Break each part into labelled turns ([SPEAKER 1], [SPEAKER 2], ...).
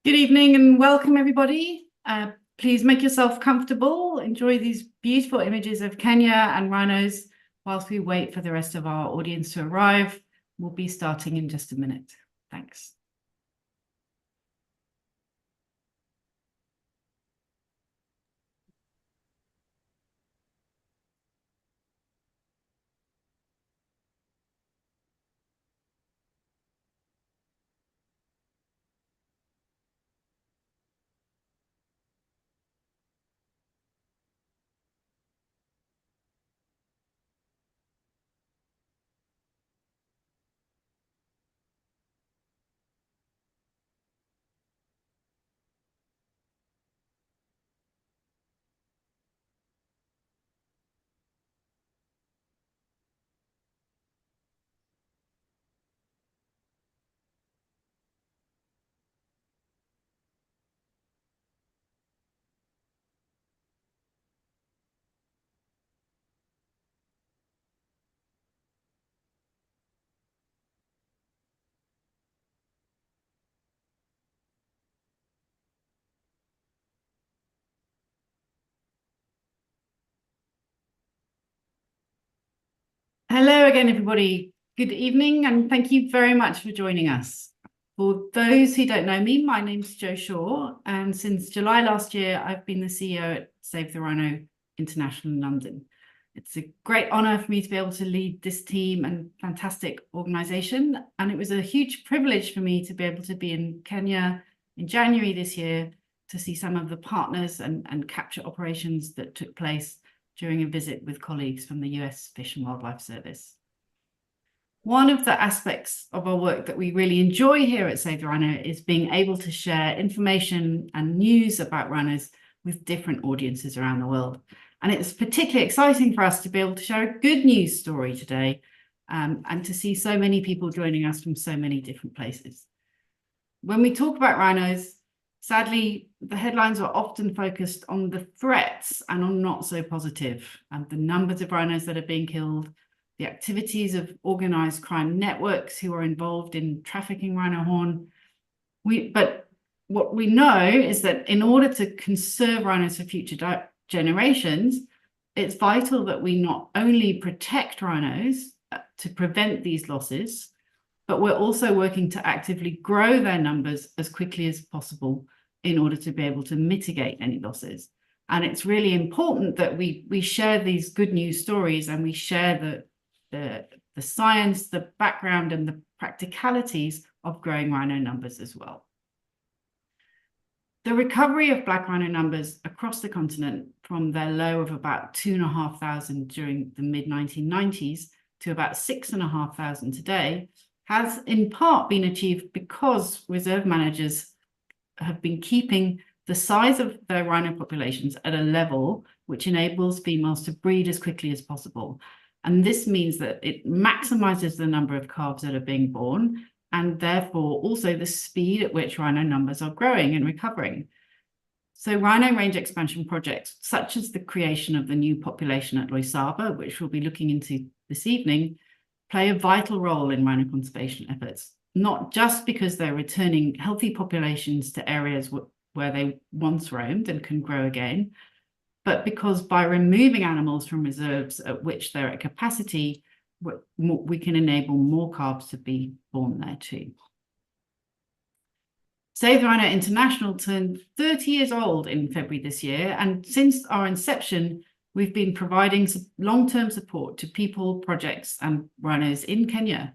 [SPEAKER 1] Good evening and welcome, everybody. Please make yourself comfortable. Enjoy these beautiful images of Kenya and rhinos whilst we wait for the rest of our audience to arrive. We'll be starting in just a minute. Thanks. Hello again, everybody. Good evening, and thank you very much for joining us. For those who don't know me, my name's Jo Shaw, and since July last year, I've been the CEO at Save the Rhino International in London. It's a great honour for me to be able to lead this team and fantastic organisation, and it was a huge privilege for me to be able to be in Kenya in January this year to see some of the partners and capture operations that took place during a visit with colleagues from the US Fish and Wildlife Service. One of the aspects of our work that we really enjoy here at Save the Rhino is being able to share information and news about rhinos with different audiences around the world. And it's particularly exciting for us to be able to share a good news story today and to see so many people joining us from so many different places. When we talk about rhinos, sadly, the headlines are often focused on the threats and on not so positive, and the numbers of rhinos that are being killed, the activities of organised crime networks who are involved in trafficking rhino horn. But what we know is that in order to conserve rhinos for future generations, it's vital that we not only protect rhinos to prevent these losses, but we're also working to actively grow their numbers as quickly as possible in order to be able to mitigate any losses. And it's really important that we share these good news stories and we share the science, the background, and the practicalities of growing rhino numbers as well. The recovery of black rhino numbers across the continent from their low of about 2,500 during the mid-1990s to about 6,500 today has in part been achieved because reserve managers have been keeping the size of their rhino populations at a level which enables females to breed as quickly as possible. And this means that it maximizes the number of calves that are being born and therefore also the speed at which rhino numbers are growing and recovering. So rhino range expansion projects, such as the creation of the new population at Loisaba, which we'll be looking into this evening, play a vital role in rhino conservation efforts, not just because they're returning healthy populations to areas where they once roamed and can grow again, but because by removing animals from reserves at which they're at capacity, we can enable more calves to be born there too. Save the Rhino International turned 30 years old in February this year, and since our inception, we've been providing long-term support to people, projects, and rhinos in Kenya.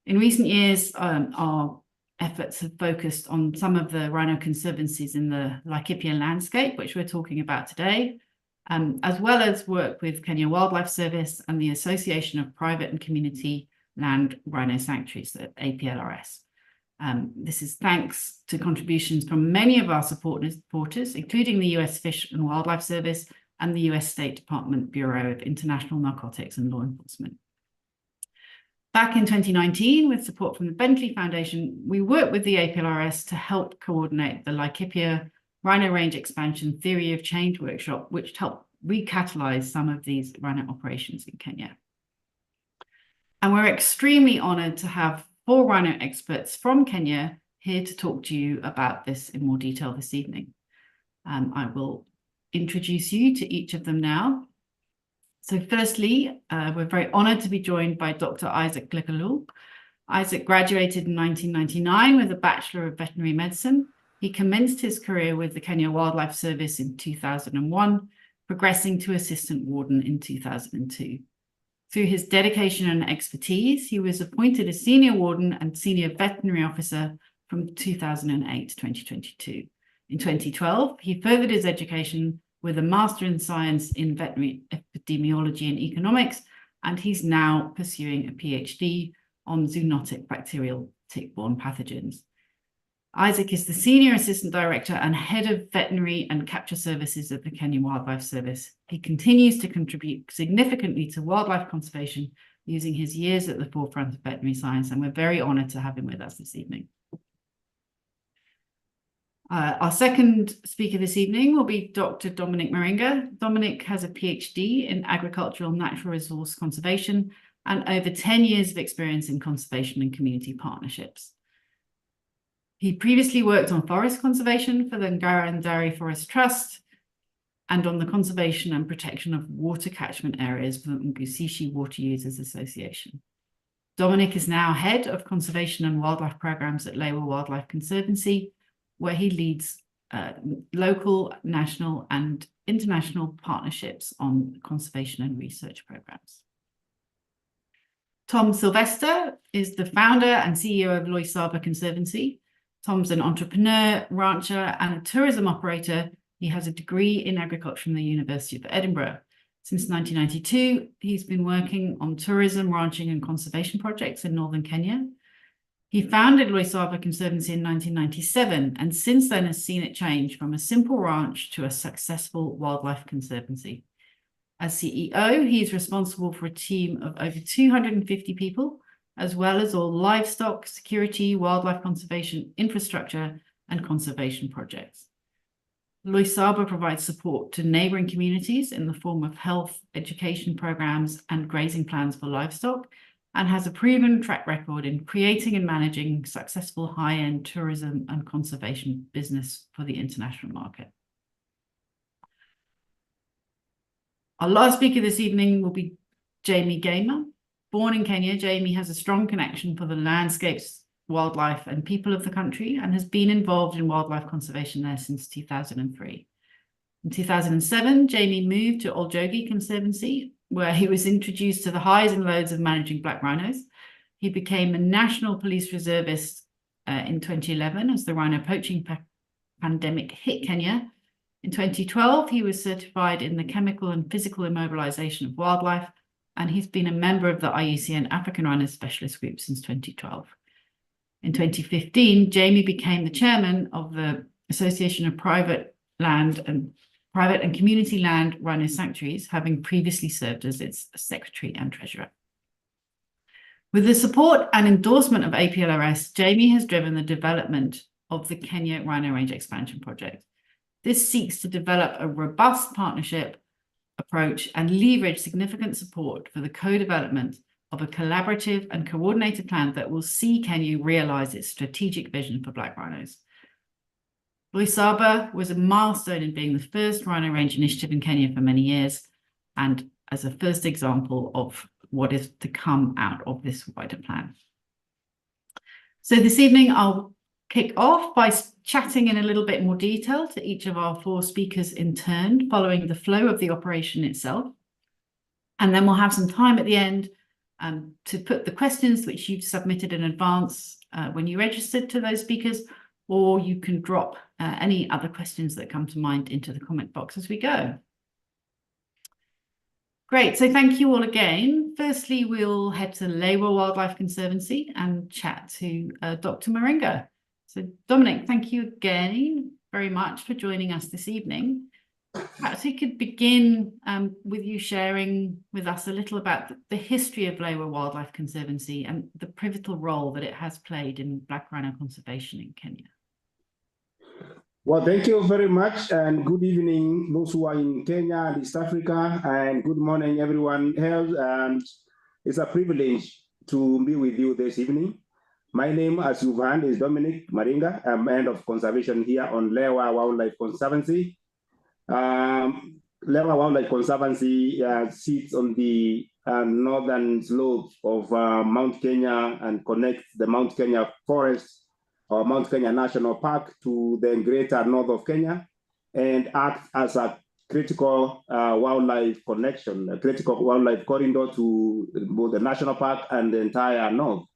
[SPEAKER 1] In recent years, our efforts have focused on some of the rhino conservancies in the Laikipia landscape, which we're talking about today, as well as work with Kenya Wildlife Service and the Association of Private and Community Land Rhino Sanctuaries, the APLRS. This is thanks to contributions from many of our supporters, including the US Fish and Wildlife Service and the US State Department Bureau of International Narcotics and Law Enforcement. Back in 2019, with support from the Bentley Foundation, we worked with the APLRS to help coordinate the Laikipia Rhino Range Expansion Theory of Change workshop, which helped recatalyze some of these rhino operations in Kenya. And we're extremely honored to have 4 rhino experts from Kenya here to talk to you about this in more detail this evening. I will introduce you to each of them now. So firstly, we're very honoured to be joined by Dr. Isaac Glickalul. Isaac graduated in 1999 with a Bachelor of Veterinary Medicine. He commenced his career with the Kenya Wildlife Service in 2001, progressing to Assistant Warden in 2002. Through his dedication and expertise, he was appointed a Senior Warden and Senior Veterinary Officer from 2008 to 2022. In 2012, he furthered his education with a Master in Science in Veterinary Epidemiology and Economics, and he's now pursuing a PhD on zoonotic bacterial tick-borne pathogens. Isaac is the Senior Assistant Director and Head of Veterinary and Capture Services at the Kenya Wildlife Service. He continues to contribute significantly to wildlife conservation using his years at the forefront of veterinary science, and we're very honoured to have him with us this evening. Our second speaker this evening will be Dr. Dominic Moringa. Dominic has a PhD in Agricultural Natural Resource Conservation and over 10 years of experience in conservation and community partnerships. He previously worked on forest conservation for the Ngarrindjari Forest Trust and on the conservation and protection of water catchment areas for the Ngusishi Water Users Association. Dominic is now head of conservation and wildlife programs at Loisaba Wildlife Conservancy, where he leads local, national, and international partnerships on conservation and research programs. Tom Sylvester is the founder and CEO of Loisaba Conservancy. Tom's an entrepreneur, rancher, and a tourism operator. He has a degree in agriculture from the University of Edinburgh. Since 1992, he's been working on tourism, ranching, and conservation projects in northern Kenya. He founded Loisaba Conservancy in 1997, and since then has seen it change from a simple ranch to a successful wildlife conservancy. As CEO, he's responsible for a team of over 250 people, as well as all livestock, security, wildlife conservation, infrastructure, and conservation projects. Loisaba provides support to neighbouring communities in the form of health, education programs, and grazing plans for livestock, and has a proven track record in creating and managing successful high-end tourism and conservation business for the international market. Our last speaker this evening will be Jamie Gamer. Born in Kenya, Jamie has a strong connection for the landscapes, wildlife, and people of the country, and has been involved in wildlife conservation there since 2003. In 2007, Jamie moved to Oljogi Conservancy, where he was introduced to the highs and lows of managing black rhinos. He became a national police reservist in 2011 as the rhino poaching pandemic hit Kenya. In 2012, he was certified in the chemical and physical immobilization of wildlife, and he's been a member of the IUCN African Rhino Specialist Group since 2012. In 2015, Jamie became the chairman of the Association of Private and Community Land Rhino Sanctuaries, having previously served as its secretary and treasurer. With the support and endorsement of APLRS, Jamie has driven the development of the Kenya Rhino Range Expansion Project. This seeks to develop a robust partnership approach and leverage significant support for the co-development of a collaborative and coordinated plan that will see Kenya realise its strategic vision for black rhinos. Loisaba was a milestone in being the first rhino range initiative in Kenya for many years, and as a first example of what is to come out of this wider plan. So this evening, I'll kick off by chatting in a little bit more detail to each of our four speakers in turn, following the flow of the operation itself. And then we'll have some time at the end to put the questions which you've submitted in advance when you registered to those speakers, or you can drop any other questions that come to mind into the comment box as we go. Great, so thank you all again. Firstly, we'll head to Loisaba Wildlife Conservancy and chat to Dr. Moringa. So Dominic, thank you again very much for joining us this evening. Perhaps we could begin with you sharing with us a little about the history of Loisaba Wildlife Conservancy and the pivotal role that it has played in black rhino conservation in Kenya.
[SPEAKER 2] Well, thank you very much, and good evening, those who are in Kenya and East Africa, and good morning, everyone else. And it's a privilege to be with you this evening. My name, as you've heard, is Dominic Maringa. I'm head of conservation here on Lewa Wildlife Conservancy. Lewa Wildlife Conservancy sits on the northern slopes of Mount Kenya and connects the Mount Kenya Forest or Mount Kenya National Park to the greater north of Kenya, and acts as a critical wildlife connection, a critical wildlife corridor to both the national park and the entire north,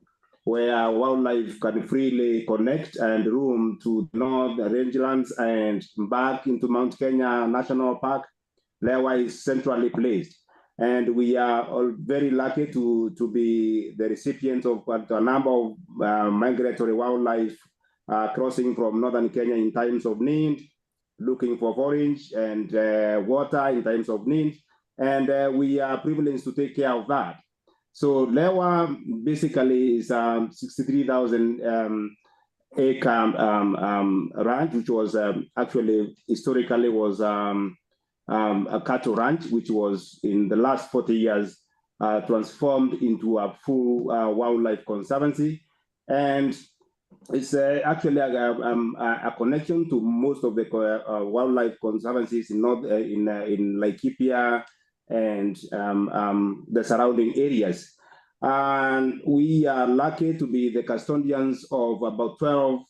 [SPEAKER 2] where wildlife can freely connect and roam to north rangelands and back into Mount Kenya National Park. Lewa is centrally placed. And we are all very lucky to be the recipients of a number of migratory wildlife crossing from northern Kenya in times of need, looking for forage and water in times of need. And we are privileged to take care of that. So Lewa basically is 63,000 acre ranch, which was actually historically was a cattle ranch, which was in the last 40 years transformed into a full wildlife conservancy. And it's actually a connection to most of the wildlife conservancies in Laikipia and the surrounding areas. And we are lucky to be the custodians of about 12%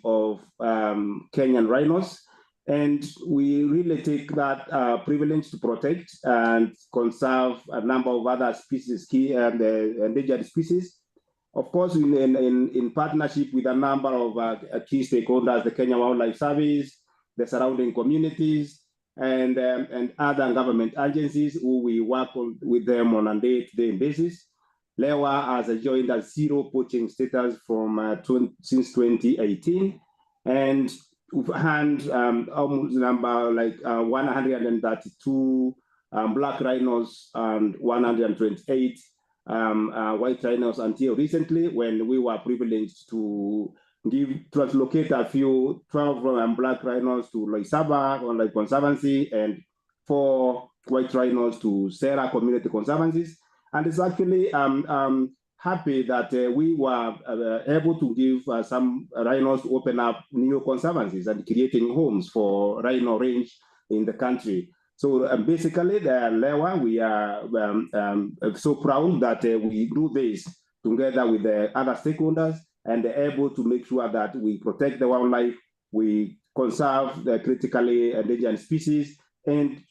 [SPEAKER 2] of Kenyan rhinos. And we really take that privilege to protect and conserve a number of other species, key and endangered species. Of course, in partnership with a number of key stakeholders, the Kenya Wildlife Service, the surrounding communities, and other government agencies who we work with them on a day-to-day basis. Lewa has joined a zero poaching status from since 2018, and we've had almost number like 132 black rhinos and 128 white rhinos until recently, when we were privileged to translocate a few 12 black rhinos to Loisaba Conservancy and 4 white rhinos to Sarah Community Conservancies. And it's actually happy that we were able to give some rhinos to open up new conservancies and creating homes for rhino range in the country. So basically, the Lewa, we are so proud that we do this together with the other stakeholders and able to make sure that we protect the wildlife, we conserve the critically endangered species, and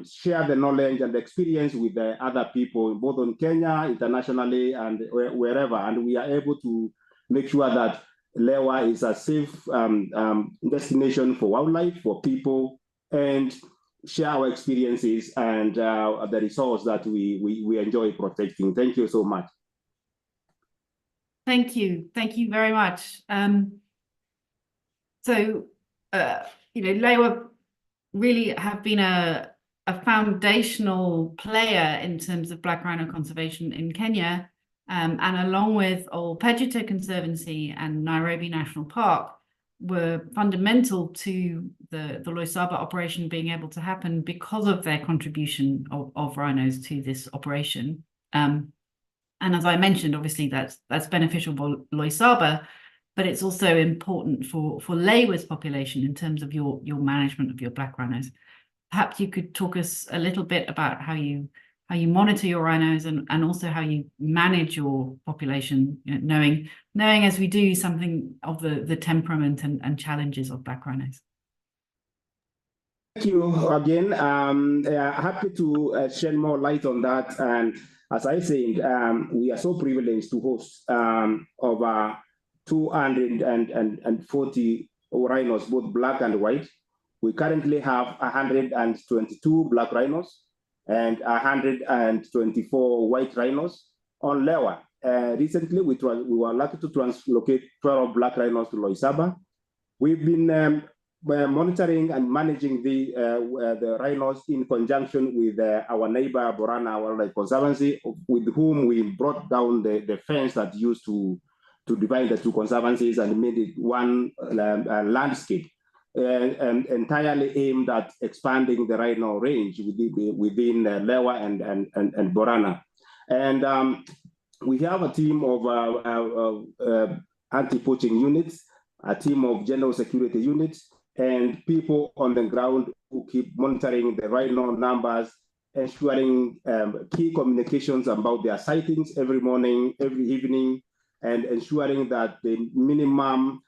[SPEAKER 2] share the knowledge and the experience with the other people, both in Kenya, internationally, and wherever. And we are able to make sure that Lewa is a safe destination for wildlife, for people, and share our experiences and the resource that we enjoy protecting. Thank you so much.
[SPEAKER 1] Thank you very much. Lewa really have been a foundational player in terms of black rhino conservation in Kenya, and along with Ol Pejeta Conservancy and Nairobi National Park, were fundamental to the Loisaba operation being able to happen because of their contribution of rhinos to this operation. And as I mentioned, obviously that's beneficial for Loisaba, but it's also important for Lewa's population in terms of your management of your black rhinos. Perhaps you could talk us a little bit about how you monitor your rhinos and also how you manage your population, knowing as we do something of the temperament and challenges of black rhinos.
[SPEAKER 2] Thank you again. Happy to shed more light on that. And as I said, we are so privileged to host over 240 rhinos, both black and white. We currently have 122 black rhinos and 124 white rhinos on Lewa. Recently, we were lucky to translocate 12 black rhinos to Loisaba. We've been monitoring and managing the rhinos in conjunction with our neighbor Borana Wildlife Conservancy, with whom we brought down the fence that used to divide the two conservancies and made it one landscape, entirely aimed at expanding the rhino range within Lewa and Borana. And we have a team of anti-poaching units, a team of general security units, and people on the ground who keep monitoring the rhino numbers, ensuring key communications about their sightings every morning, every evening, and ensuring that the minimum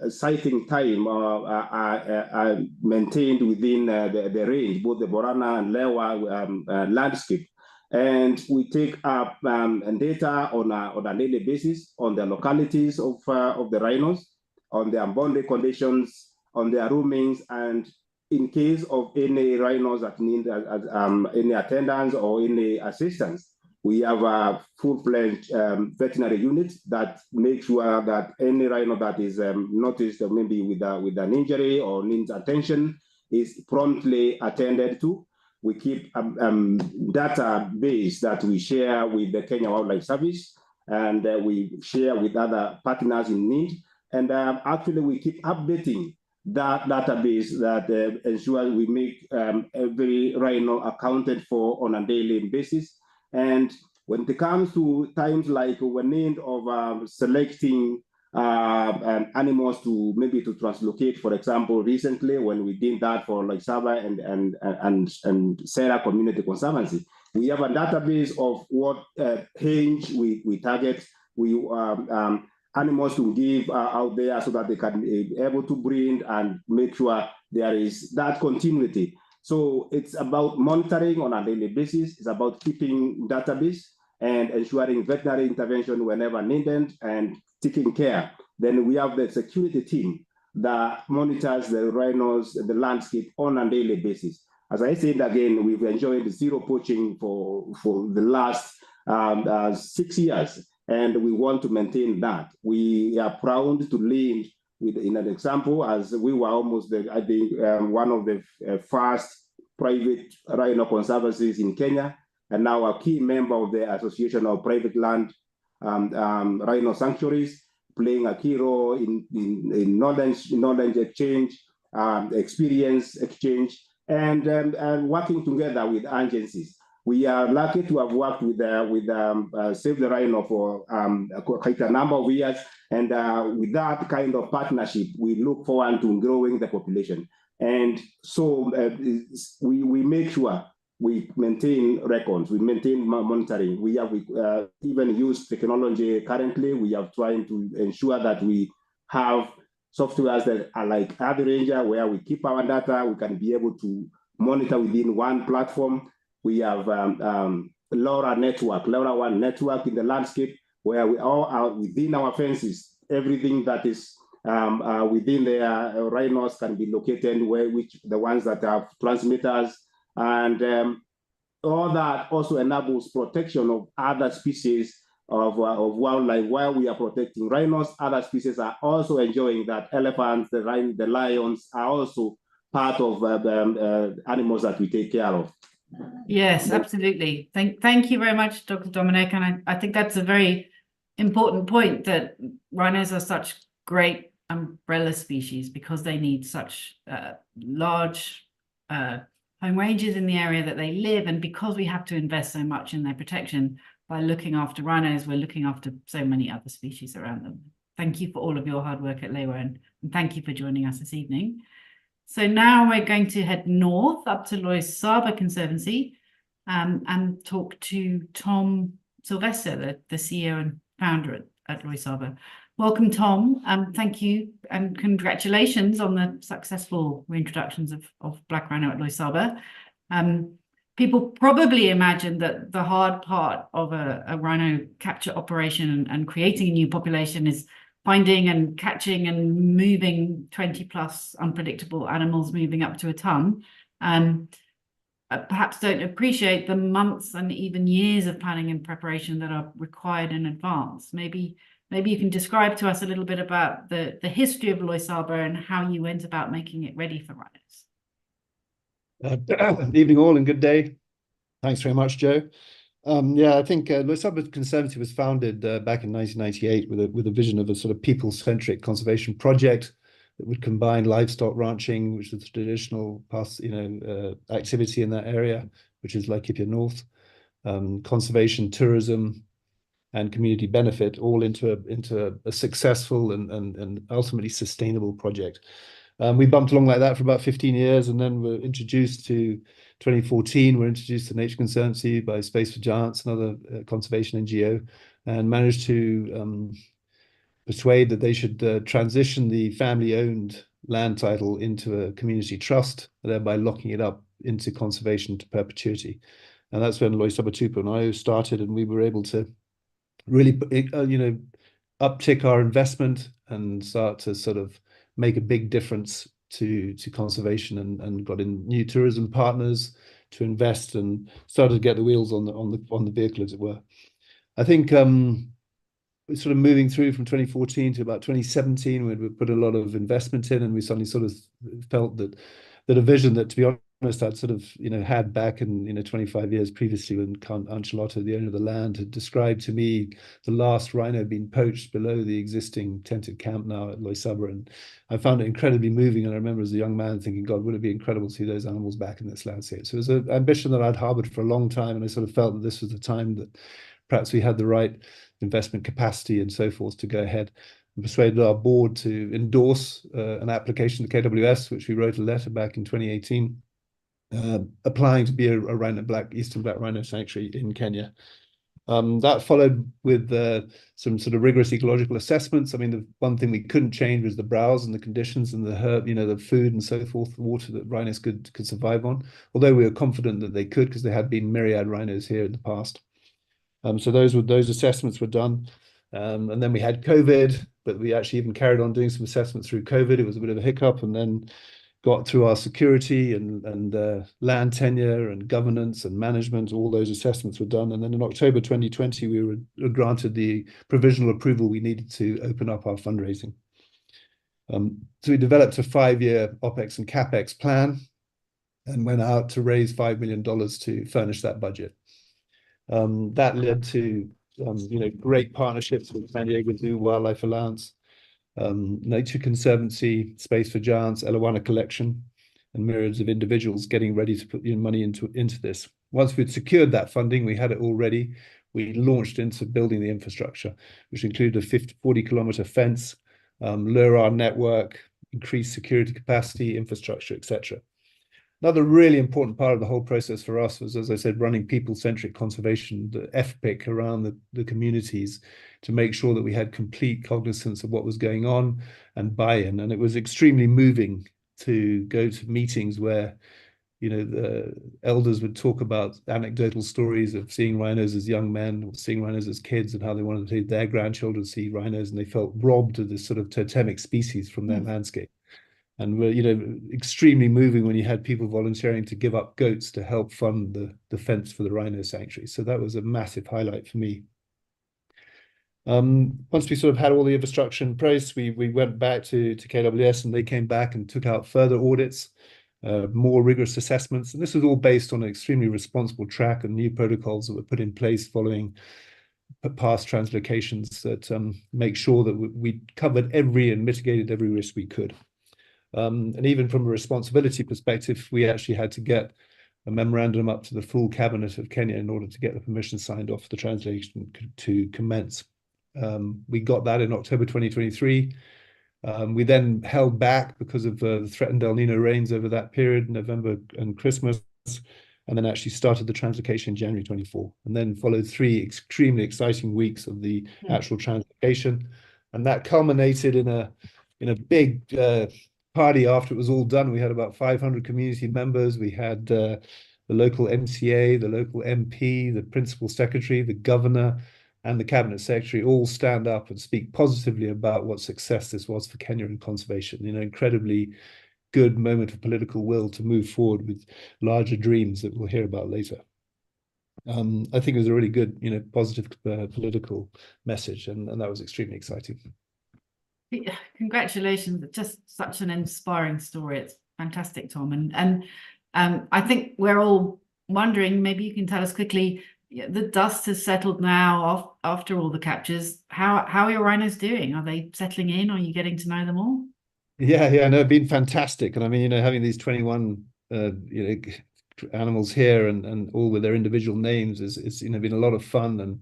[SPEAKER 2] sighting time are maintained within the range, both the Borana and Lewa landscape. And we take up data on a daily basis on the localities of the rhinos, on their boundary conditions, on their roamings, and in case of any rhinos that need any attendance or any assistance, we have a full-fledged veterinary unit that makes sure that any rhino that is noticed maybe with an injury or needs attention is promptly attended to. We keep a database that we share with the Kenya Wildlife Service, and we share with other partners in need. And actually, we keep updating that database that ensures we make every rhino accounted for on a daily basis. And when it comes to times like we're need of selecting animals to maybe to translocate, for example, recently when we did that for Loisaba and Sarah Community Conservancy, we have a database of what range we target, animals to give out there so that they can be able to breed and make sure there is that continuity. So it's about monitoring on a daily basis. It's about keeping database and ensuring veterinary intervention whenever needed and taking care. Then we have the security team that monitors the rhinos, the landscape on a daily basis. As I said again, we've enjoyed zero poaching for the last 6 years, and we want to maintain that. We are proud to lead in an example, as we were almost, I think, one of the first private rhino conservancies in Kenya, and now a key member of the Association of Private Land Rhino Sanctuaries, playing a key role in knowledge exchange, experience exchange, and working together with agencies. We are lucky to have worked with Save the Rhino for quite a number of years, and with that kind of partnership, we look forward to growing the population. And so we make sure we maintain records, we maintain monitoring. We have even used technology currently. We are trying to ensure that we have softwares that are like AgriRanger, where we keep our data, we can be able to monitor within one platform. We have LoRa One network in the landscape, where we all are within our fences. Everything that is within the rhinos can be located which the ones that have transmitters, and all that also enables protection of other species of wildlife. While we are protecting rhinos, other species are also enjoying that. Elephants, the lions are also part of the animals that we take care of.
[SPEAKER 1] Yes, absolutely. Thank you very much, Dr. Dominic. And I think that's a very important point, that rhinos are such great umbrella species because they need such large home ranges in the area that they live, and because we have to invest so much in their protection by looking after rhinos, we're looking after so many other species around them. Thank you for all of your hard work at Lewa, and thank you for joining us this evening. So now we're going to head north up to Loisaba Conservancy and talk to Tom Sylvester, the CEO and founder at Loisaba. Welcome, Tom. Thank you and congratulations on the successful reintroductions of black rhino at Loisaba. People probably imagine that the hard part of a rhino capture operation and creating a new population is finding and catching and moving 20 plus unpredictable animals moving up to a ton. Perhaps don't appreciate the months and even years of planning and preparation that are required in advance. Maybe you can describe to us a little bit about the history of Loisaba and how you went about making it ready for rhinos.
[SPEAKER 3] Evening all and good day. Thanks very much, Joe. Yeah, I think Loisaba Conservancy was founded back in 1998 with a vision of a sort of people-centric conservation project that would combine livestock ranching, which is the traditional past, activity in that area, which is Laikipia North, conservation, tourism, and community benefit, all into a successful and ultimately sustainable project. We bumped along like that for about 15 years, and then we're introduced to 2014. We're introduced to Nature Conservancy by Space for Giants, another conservation NGO, and managed to persuade that they should transition the family-owned land title into a community trust, thereby locking it up into conservation to perpetuity. And that's when Loisaba and I started, and we were able to really, uptick our investment and start to sort of make a big difference to conservation, and got in new tourism partners to invest and started to get the wheels on the vehicle, as it were. I think sort of moving through from 2014 to about 2017, we put a lot of investment in, and we suddenly sort of felt that a vision that, to be honest, I'd sort of had back in 25 years previously, when Count Ancelotta, the owner of the land, had described to me the last rhino being poached below the existing tented camp now at Loisaba, and I found it incredibly moving. And I remember as a young man thinking, God, would it be incredible to see those animals back in this landscape? So it was an ambition that I'd harbored for a long time, and I sort of felt that this was the time that perhaps we had the right investment capacity and so forth to go ahead, and persuaded our board to endorse an application to KWS, which we wrote a letter back in 2018, applying to be a eastern black rhino sanctuary in Kenya. That followed with some sort of rigorous ecological assessments. I mean, the one thing we couldn't change was the browse and the conditions and the herb, the food and so forth, the water that rhinos could survive on, although we were confident that they could, because there had been myriad rhinos here in the past. So those assessments were done. And then we had COVID, but we actually even carried on doing some assessments through COVID. It was a bit of a hiccup, and then got through our security and land tenure and governance and management. All those assessments were done. And then in October 2020, we were granted the provisional approval we needed to open up our fundraising. So we developed a 5-year OPEX and CAPEX plan and went out to raise $5 million to furnish that budget. That led to great partnerships with San Diego Zoo Wildlife Alliance, Nature Conservancy, Space for Giants, Elawana Collection, and myriads of individuals getting ready to put money into this. Once we'd secured that funding, we had it all ready. We launched into building the infrastructure, which included a 40-kilometer fence, LURA network, increased security capacity, infrastructure, etc. Another really important part of the whole process for us was, as I said, running people-centric conservation, the FPIC around the communities, to make sure that we had complete cognizance of what was going on and buy-in. And it was extremely moving to go to meetings where, the elders would talk about anecdotal stories of seeing rhinos as young men, or seeing rhinos as kids, and how they wanted to their grandchildren see rhinos, and they felt robbed of this sort of totemic species from their landscape. And were, extremely moving when you had people volunteering to give up goats to help fund the fence for the rhino sanctuary. So that was a massive highlight for me. Once we sort of had all the infrastructure in place, we went back to KWS, and they came back and took out further audits, more rigorous assessments. And this was all based on an extremely responsible track and new protocols that were put in place following past translocations that make sure that we covered and mitigated every risk we could. And even from a responsibility perspective, we actually had to get a memorandum up to the full cabinet of Kenya in order to get the permission signed off for the translation to commence. We got that in October 2023. We then held back because of the threatened El Nino rains over that period, November and Christmas, and then actually started the translocation in January 24, and then followed 3 extremely exciting weeks of the actual translocation. And that culminated in a big party after it was all done. We had about 500 community members. We had the local MCA, the local MP, the principal secretary, the governor, and the cabinet secretary all stand up and speak positively about what success this was for Kenya and conservation. Incredibly good moment of political will to move forward with larger dreams that we'll hear about later. I think it was a really good, positive political message, and that was extremely exciting.
[SPEAKER 1] Congratulations. Just such an inspiring story. It's fantastic, Tom. And I think we're all wondering, maybe you can tell us quickly, the dust has settled now after all the captures. How are your rhinos doing? Are they settling in? Are you getting to know them all?
[SPEAKER 3] Yeah, no, it's been fantastic. And I mean, having these 21 animals here and all with their individual names is been a lot of fun.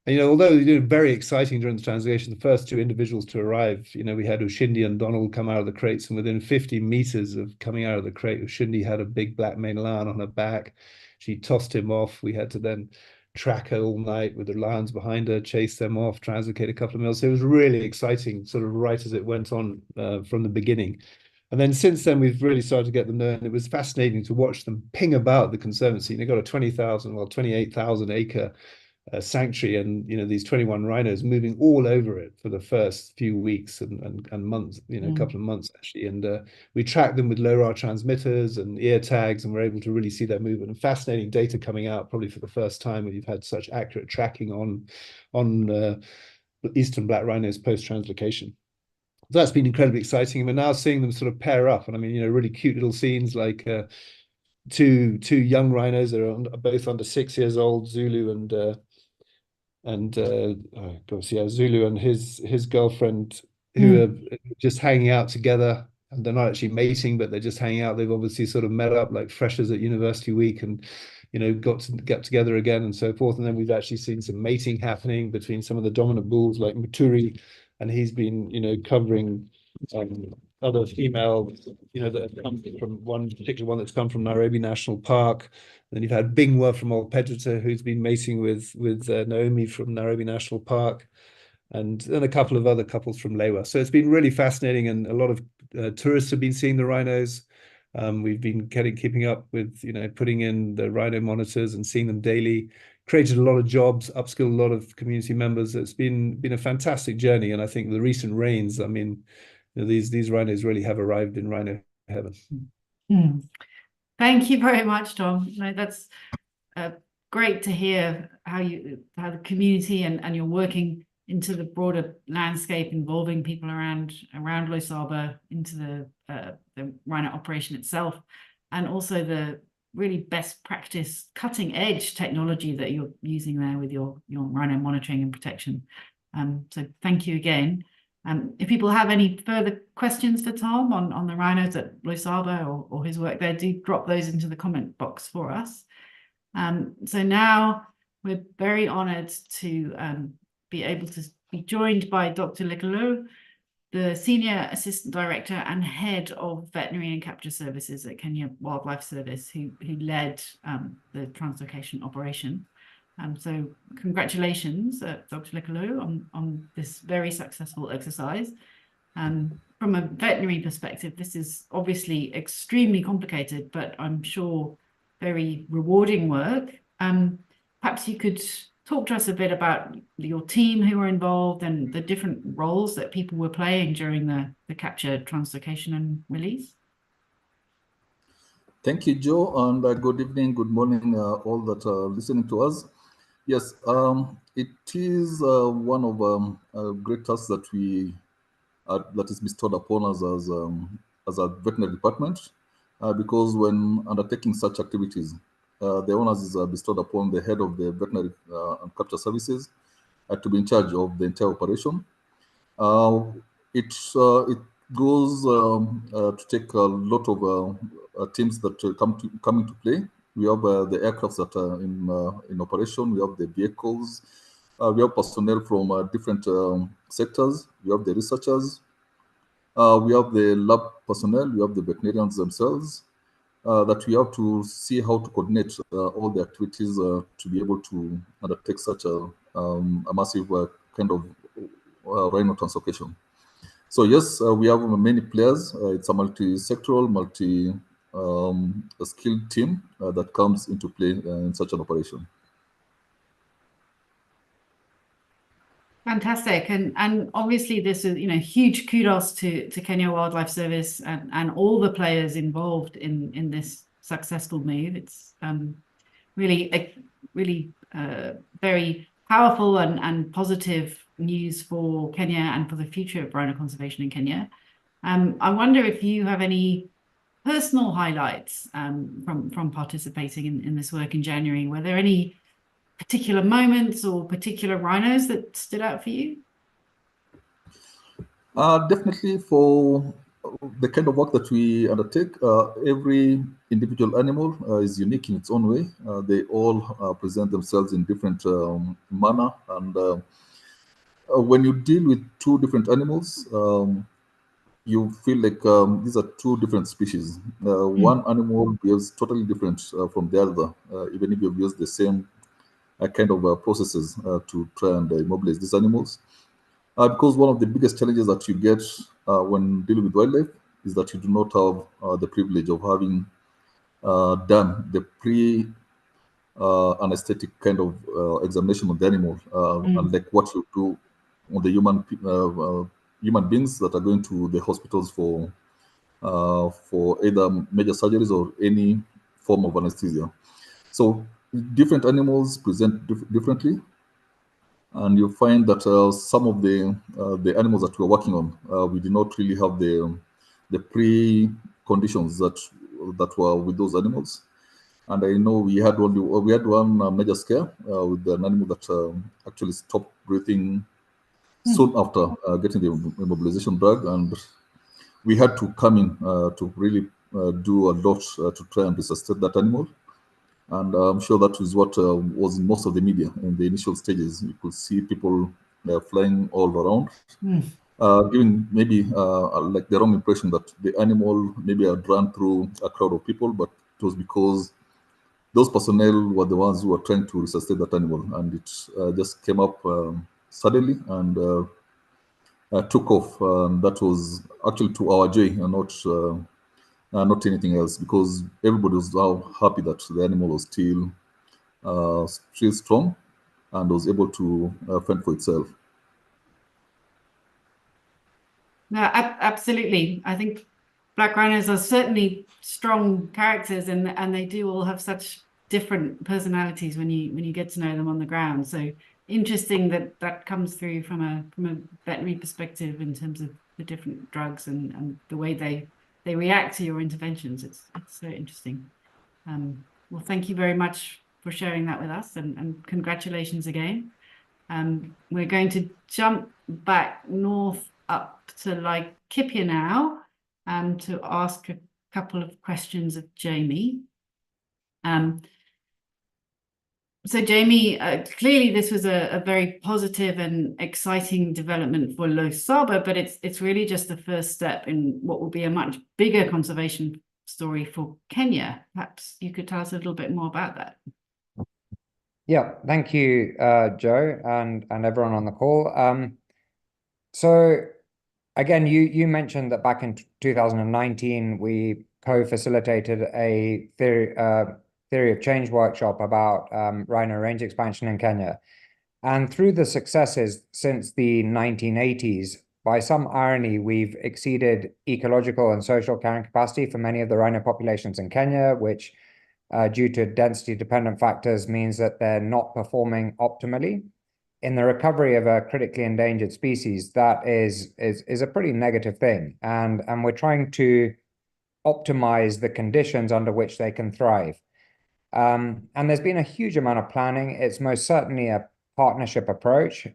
[SPEAKER 3] And, although very exciting during the translocation, the first two individuals to arrive, we had Ushindi and Donald come out of the crates, and within 50 meters of coming out of the crate, Ushindi had a big black maned lion on her back. She tossed him off. We had to then track her all night with the lions behind her, chase them off, translocate a couple of mils. So it was really exciting, sort of right as it went on from the beginning. And then since then, we've really started to get them there, and it was fascinating to watch them ping about the conservancy. They've got a 28,000 acre sanctuary, and these 21 rhinos moving all over it for the first few weeks and months, a couple of months actually. And we tracked them with LoRa transmitters and ear tags, and we're able to really see their movement. And fascinating data coming out, probably for the first time where you've had such accurate tracking on eastern black rhinos post translocation. So that's been incredibly exciting. And we're now seeing them sort of pair up, and I mean, really cute little scenes like two young rhinos that are both under 6 years old, Zulu Zulu and his girlfriend, who are just hanging out together, and they're not actually mating, but they're just hanging out. They've obviously sort of met up like freshers at university week, and got to get together again and so forth. And then we've actually seen some mating happening between some of the dominant bulls like Muturi, and he's been covering other females that have come from one particular one that's come from Nairobi National Park. Then you've had Bingwa from Old Pedrita, who's been mating with Naomi from Nairobi National Park, and then a couple of other couples from Lewa. So it's been really fascinating, and a lot of tourists have been seeing the rhinos. We've been keeping up with putting in the rhino monitors and seeing them daily. Created a lot of jobs, upskilled a lot of community members. It's been a fantastic journey, and I think the recent rains, I mean, these rhinos really have arrived in rhino heaven.
[SPEAKER 1] Thank you very much, Tom. No, that's great to hear how the community and you're working into the broader landscape, involving people around Loisaba into the rhino operation itself, and also the really best practice, cutting edge technology that you're using there with your rhino monitoring and protection. So thank you again. If people have any further questions for Tom on the rhinos at Loisaba or his work there, do drop those into the comment box for us. So now we're very honoured to be able to be joined by Dr. Lekolo, the Senior Assistant Director and Head of Veterinary and Capture Services at Kenya Wildlife Service, who led the translocation operation. So congratulations, Dr. Lekolo, on this very successful exercise. From a veterinary perspective, this is obviously extremely complicated, but I'm sure very rewarding work. Perhaps you could talk to us a bit about your team who were involved and the different roles that people were playing during the capture, translocation and release.
[SPEAKER 4] Thank you, Joe, and good evening, good morning, all that are listening to us. Yes, it is one of great tasks that that is bestowed upon us as a veterinary department, because when undertaking such activities, the onus is bestowed upon the head of the veterinary and capture services to be in charge of the entire operation. It goes to take a lot of teams that come into play. We have the aircrafts that are in operation. We have the vehicles. We have personnel from different sectors. We have the researchers. We have the lab personnel. We have the veterinarians themselves. That we have to see how to coordinate all the activities to be able to undertake such a massive kind of rhino translocation. So yes, we have many players. It's a multi-sectoral, skilled team that comes into play in such an operation.
[SPEAKER 1] Fantastic, and obviously this is huge kudos to Kenya Wildlife Service and all the players involved in this successful move. It's really very powerful and positive news for Kenya and for the future of rhino conservation in Kenya. I wonder if you have any personal highlights from participating in this work in January. Were there any particular moments or particular rhinos that stood out for you?
[SPEAKER 4] Definitely for the kind of work that we undertake, every individual animal is unique in its own way. They all present themselves in different manner, and when you deal with two different animals, you feel like these are two different species. One animal behaves totally different from the other, even if you've used the same kind of processes to try and immobilize these animals. Because one of the biggest challenges that you get when dealing with wildlife is that you do not have the privilege of having done the anesthetic kind of examination of the animal, unlike what you do on the human beings that are going to the hospitals for either major surgeries or any form of anesthesia. So different animals present differently, and you find that some of the animals that we're working on, we do not really have the pre-conditions that were with those animals. And I know we had one major scare with an animal that actually stopped breathing soon after getting the immobilization drug, and we had to come in to really do a lot to try and resuscitate that animal. And I'm sure that is what was in most of the media in the initial stages. You could see people flying all around, giving maybe like the wrong impression that the animal maybe had run through a crowd of people, but it was because those personnel were the ones who were trying to resuscitate that animal, and it just came up suddenly and took off. That was actually to our joy and not anything else, because everybody was now happy that the animal was still strong and was able to fend for itself.
[SPEAKER 1] No, absolutely. I think black rhinos are certainly strong characters, and they do all have such different personalities when you get to know them on the ground. So interesting that comes through from a veterinary perspective in terms of the different drugs and the way they react to your interventions. It's so interesting. Well, thank you very much for sharing that with us, and congratulations again. We're going to jump back north up to Laikipia now to ask a couple of questions of Jamie. So Jamie, clearly this was a very positive and exciting development for Loisaba, but it's really just the first step in what will be a much bigger conservation story for Kenya. Perhaps you could tell us a little bit more about that.
[SPEAKER 5] Yeah, thank you, Joe, and everyone on the call. So again, you mentioned that back in 2019 we co-facilitated a theory of change workshop about rhino range expansion in Kenya, and through the successes since the 1980s, by some irony, we've exceeded ecological and social carrying capacity for many of the rhino populations in Kenya, which due to density-dependent factors means that they're not performing optimally. In the recovery of a critically endangered species, that is a pretty negative thing, and we're trying to optimize the conditions under which they can thrive. And there's been a huge amount of planning. It's most certainly a partnership approach,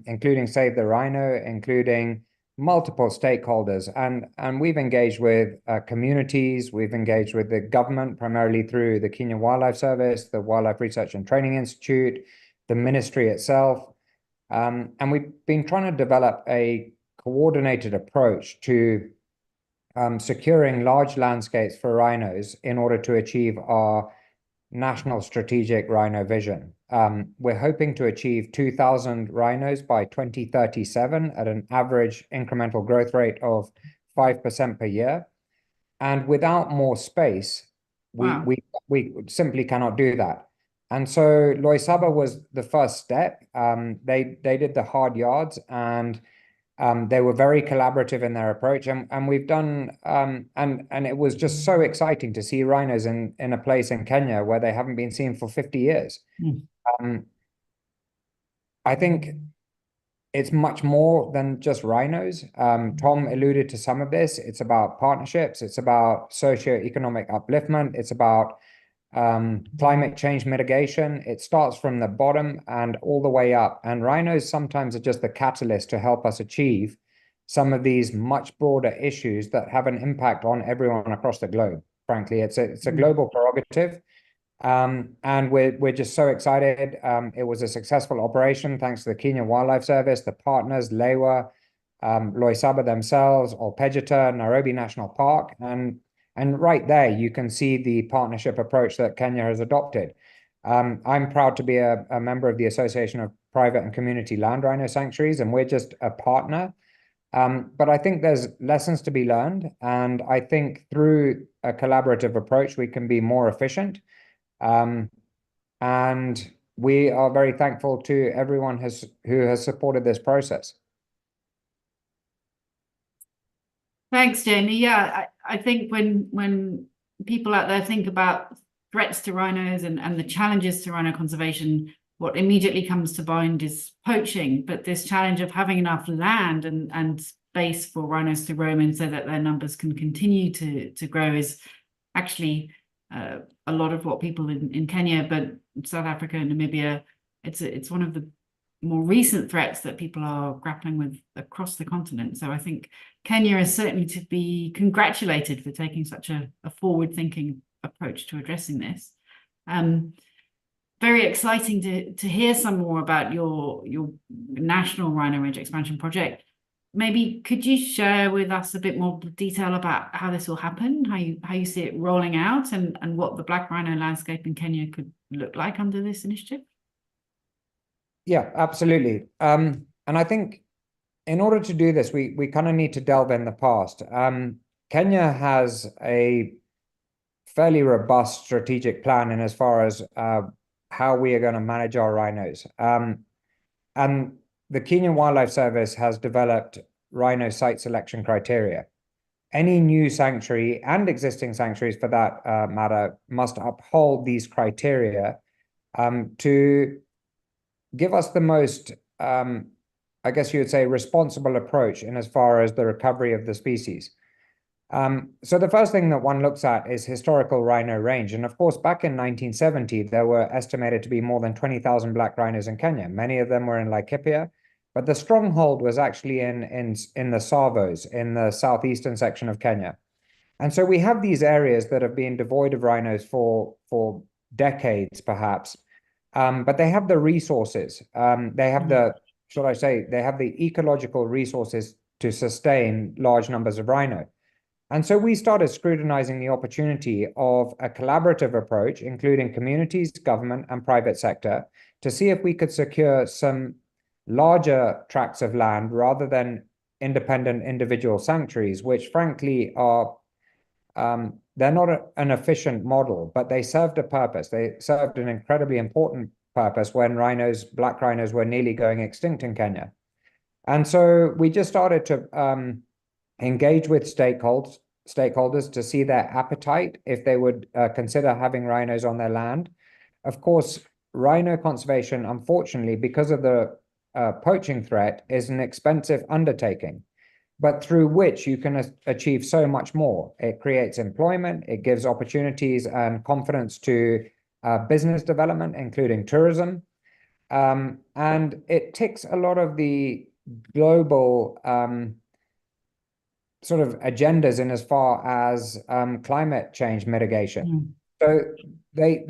[SPEAKER 5] including Save the Rhino, including multiple stakeholders, and we've engaged with communities, we've engaged with the government, primarily through the Kenya Wildlife Service, the Wildlife Research and Training Institute, the ministry itself, and we've been trying to develop a coordinated approach to securing large landscapes for rhinos in order to achieve our national strategic rhino vision. We're hoping to achieve 2,000 rhinos by 2037 at an average incremental growth rate of 5% per year. And without more space, we simply cannot do that. And so Loisaba was the first step. They did the hard yards, and they were very collaborative in their approach, and we've done and it was just so exciting to see rhinos in a place in Kenya where they haven't been seen for 50 years. I think it's much more than just rhinos. Tom alluded to some of this. It's about partnerships. It's about socioeconomic upliftment. It's about climate change mitigation. It starts from the bottom and all the way up. And rhinos sometimes are just the catalyst to help us achieve some of these much broader issues that have an impact on everyone across the globe. Frankly, it's a global prerogative. And we're just so excited. It was a successful operation thanks to the Kenya Wildlife Service, the partners, LEWA, Loisaba themselves, Olpejeta, Nairobi National Park, and right there you can see the partnership approach that Kenya has adopted. I'm proud to be a member of the Association of Private and Community Land Rhino Sanctuaries, and we're just a partner. But I think there's lessons to be learned, and I think through a collaborative approach we can be more efficient. And we are very thankful to everyone who has supported this process.
[SPEAKER 1] Thanks, Jamie. Yeah, I think when people out there think about threats to rhinos and the challenges to rhino conservation, what immediately comes to mind is poaching, but this challenge of having enough land and space for rhinos to roam in so that their numbers can continue to grow is actually a lot of what people in Kenya, but South Africa and Namibia, it's one of the more recent threats that people are grappling with across the continent. So I think Kenya is certainly to be congratulated for taking such a forward-thinking approach to addressing this. Very exciting to hear some more about your national rhino range expansion project. Maybe could you share with us a bit more detail about how this will happen, how you see it rolling out, and what the black rhino landscape in Kenya could look like under this initiative?
[SPEAKER 5] Yeah, absolutely. And I think in order to do this, we kind of need to delve in the past. Kenya has a fairly robust strategic plan in as far as how we are going to manage our rhinos. And the Kenyan Wildlife Service has developed rhino site selection criteria. Any new sanctuary and existing sanctuaries for that matter must uphold these criteria to give us the most, I guess you would say, responsible approach in as far as the recovery of the species. So the first thing that one looks at is historical rhino range. And of course, back in 1970, there were estimated to be more than 20,000 black rhinos in Kenya. Many of them were in Laikipia, but the stronghold was actually in the Tsavos, in the southeastern section of Kenya. And so we have these areas that have been devoid of rhinos for decades, perhaps, but they have the resources. They have the, shall I say, they have the ecological resources to sustain large numbers of rhino. And so we started scrutinizing the opportunity of a collaborative approach, including communities, government, and private sector, to see if we could secure some larger tracts of land rather than independent individual sanctuaries, which frankly are, they're not an efficient model, but they served a purpose. They served an incredibly important purpose when black rhinos were nearly going extinct in Kenya. And so we just started to engage with stakeholders to see their appetite if they would consider having rhinos on their land. Of course, rhino conservation, unfortunately, because of the poaching threat, is an expensive undertaking, but through which you can achieve so much more. It creates employment, it gives opportunities and confidence to business development, including tourism, and it ticks a lot of the global sort of agendas in as far as climate change mitigation. So they're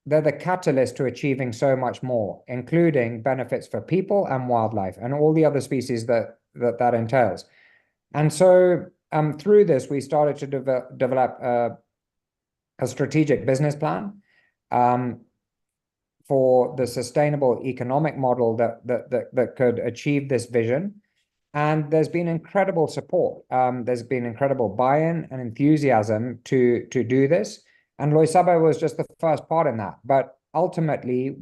[SPEAKER 5] the catalyst to achieving so much more, including benefits for people and wildlife and all the other species that entails. And so through this, we started to develop a strategic business plan for the sustainable economic model that could achieve this vision. And there's been incredible support. There's been incredible buy-in and enthusiasm to do this. And Loisaba was just the first part in that. But ultimately,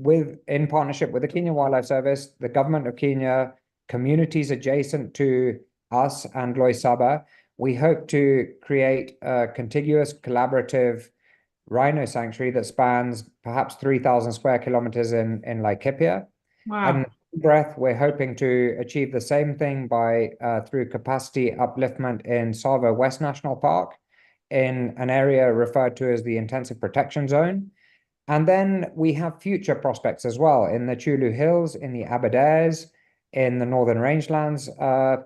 [SPEAKER 5] in partnership with the Kenya Wildlife Service, the government of Kenya, communities adjacent to us and Loisaba, we hope to create a contiguous, collaborative rhino sanctuary that spans perhaps 3,000 square kilometers in Laikipia.
[SPEAKER 1] Wow.
[SPEAKER 5] And breath, we're hoping to achieve the same thing by through capacity upliftment in Tsavo West National Park, in an area referred to as the Intensive Protection Zone. And then we have future prospects as well in the Chulu Hills, in the Aberdares, in the Northern Rangelands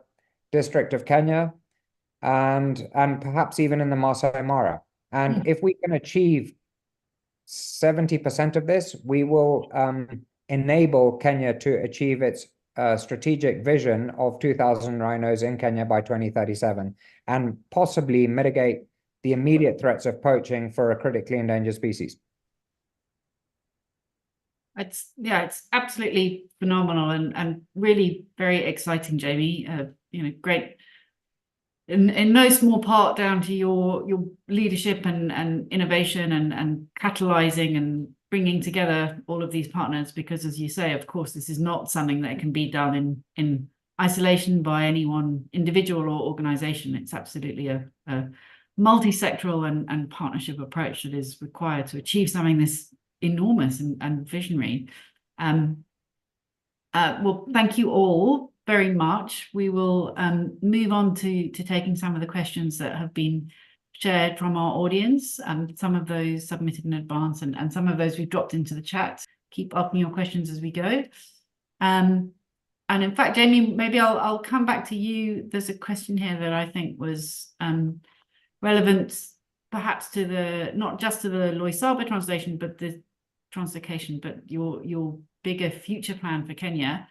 [SPEAKER 5] district of Kenya, and perhaps even in the Masai Mara. And if we can achieve 70% of this, we will enable Kenya to achieve its strategic vision of 2,000 rhinos in Kenya by 2037, and possibly mitigate the immediate threats of poaching for a critically endangered species.
[SPEAKER 1] It's absolutely phenomenal and really very exciting, Jamie. Great. In no small part down to your leadership and innovation and catalyzing and bringing together all of these partners, because as you say, of course, this is not something that can be done in isolation by any one individual or organization. It's absolutely a multi-sectoral and partnership approach that is required to achieve something this enormous and visionary. Well, thank you all very much. We will move on to taking some of the questions that have been shared from our audience, some of those submitted in advance and some of those we've dropped into the chat. Keep asking your questions as we go. And in fact, Jamie, maybe I'll come back to you. There's a question here that I think was relevant perhaps to not just to the Loisaba translation, but the translocation, but your bigger future plan for Kenya.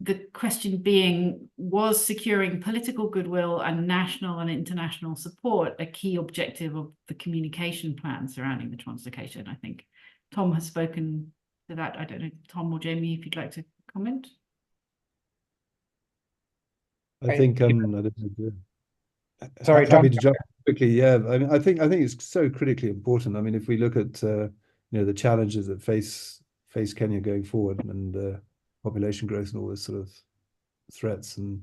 [SPEAKER 1] The question being, was securing political goodwill and national and international support a key objective of the communication plan surrounding the translocation? I think Tom has spoken to that. I don't know, Tom or Jamie, if you'd like to comment.
[SPEAKER 3] I think
[SPEAKER 5] Sorry,
[SPEAKER 3] happy
[SPEAKER 5] Tom.
[SPEAKER 3] to jump quickly. Yeah, I mean, I think it's so critically important. I mean, if we look at the challenges that face Kenya going forward, and population growth and all this sort of threats and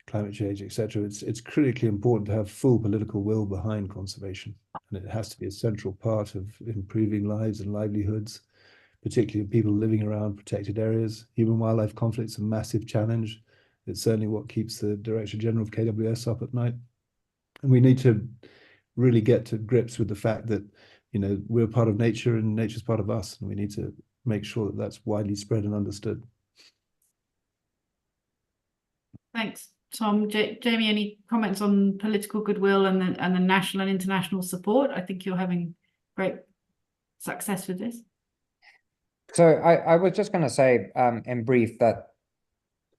[SPEAKER 3] climate change, etc., it's critically important to have full political will behind conservation, and it has to be a central part of improving lives and livelihoods, particularly people living around protected areas. Human wildlife conflict's a massive challenge. It's certainly what keeps the Director General of KWS up at night. And we need to really get to grips with the fact that, we're part of nature and nature's part of us. And we need to make sure that that's widely spread and understood.
[SPEAKER 1] Thanks, Tom. Jamie, any comments on political goodwill and the national and international support? I think you're having great success with this.
[SPEAKER 5] So I was just going to say in brief that,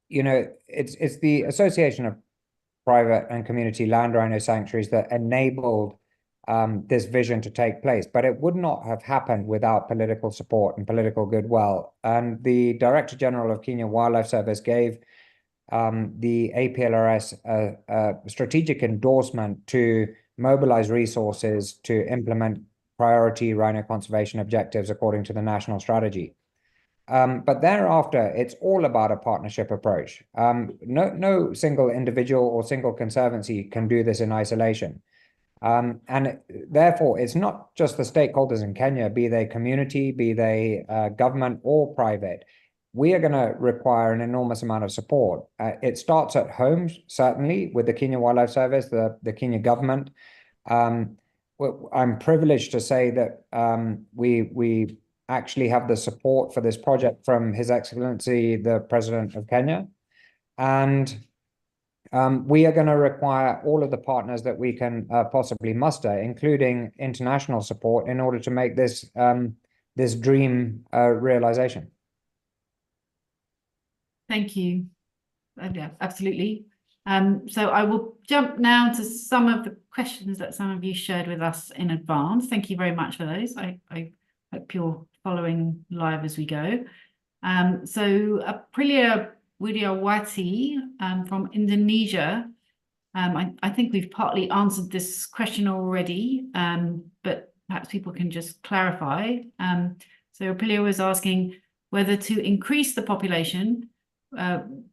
[SPEAKER 5] it's the Association of Private and Community Land Rhino Sanctuaries that enabled this vision to take place, but it would not have happened without political support and political goodwill. And the Director General of Kenya Wildlife Service gave the APLRS a strategic endorsement to mobilize resources to implement priority rhino conservation objectives according to the national strategy. But thereafter, it's all about a partnership approach. No single individual or single conservancy can do this in isolation. And therefore, it's not just the stakeholders in Kenya, be they community, be they government or private. We are going to require an enormous amount of support. It starts at home, certainly, with the Kenya Wildlife Service, the Kenya government. I'm privileged to say that we actually have the support for this project from His Excellency, the President of Kenya. And we are going to require all of the partners that we can possibly muster, including international support, in order to make this this dream a realization.
[SPEAKER 1] Thank you. Yeah, absolutely. So I will jump now to some of the questions that some of you shared with us in advance. Thank you very much for those. I hope you're following live as we go. So Aprilia Widiawati from Indonesia. I think we've partly answered this question already, but perhaps people can just clarify. So Aprilia was asking whether to increase the population,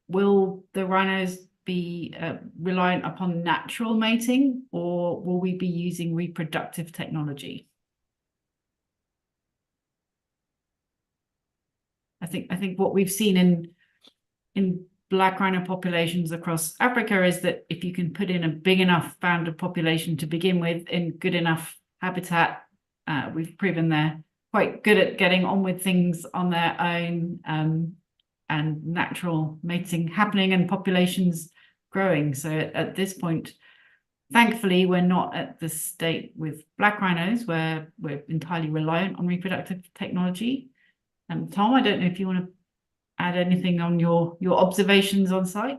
[SPEAKER 1] will the rhinos be reliant upon natural mating, or will we be using reproductive technology? I think what we've seen in black rhino populations across Africa is that if you can put in a big enough band of population to begin with in good enough habitat, we've proven they're quite good at getting on with things on their own, and natural mating happening and populations growing. So at this point, thankfully, we're not at the state with black rhinos where we're entirely reliant on reproductive technology. Tom, I don't know if you want to add anything on your observations on site.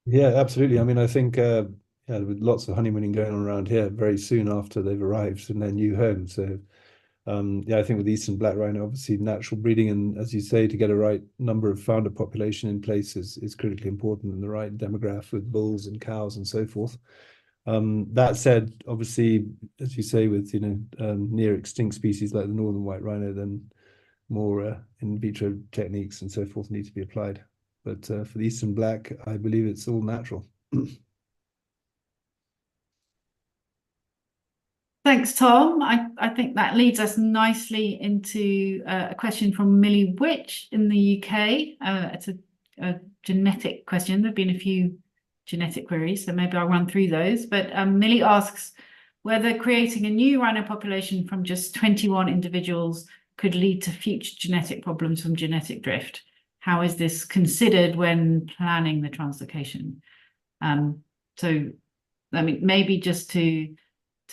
[SPEAKER 3] Yeah, absolutely. I mean, I think yeah, with lots of honeymooning going on around here very soon after they've arrived in their new home. So yeah, I think with Eastern Black Rhino, obviously natural breeding and, as you say, to get a right number of founder population in place is critically important, and the right demograph with bulls and cows and so forth. That said, obviously, as you say, with near extinct species like the northern white rhino, then more in vitro techniques and so forth need to be applied. But for the Eastern Black, I believe it's all natural.
[SPEAKER 1] Thanks, Tom. I think that leads us nicely into a question from Millie Witch in the UK. It's a genetic question. There have been a few genetic queries, so maybe I'll run through those. But Millie asks whether creating a new rhino population from just 21 individuals could lead to future genetic problems from genetic drift. How is this considered when planning the translocation? So, I mean, maybe just to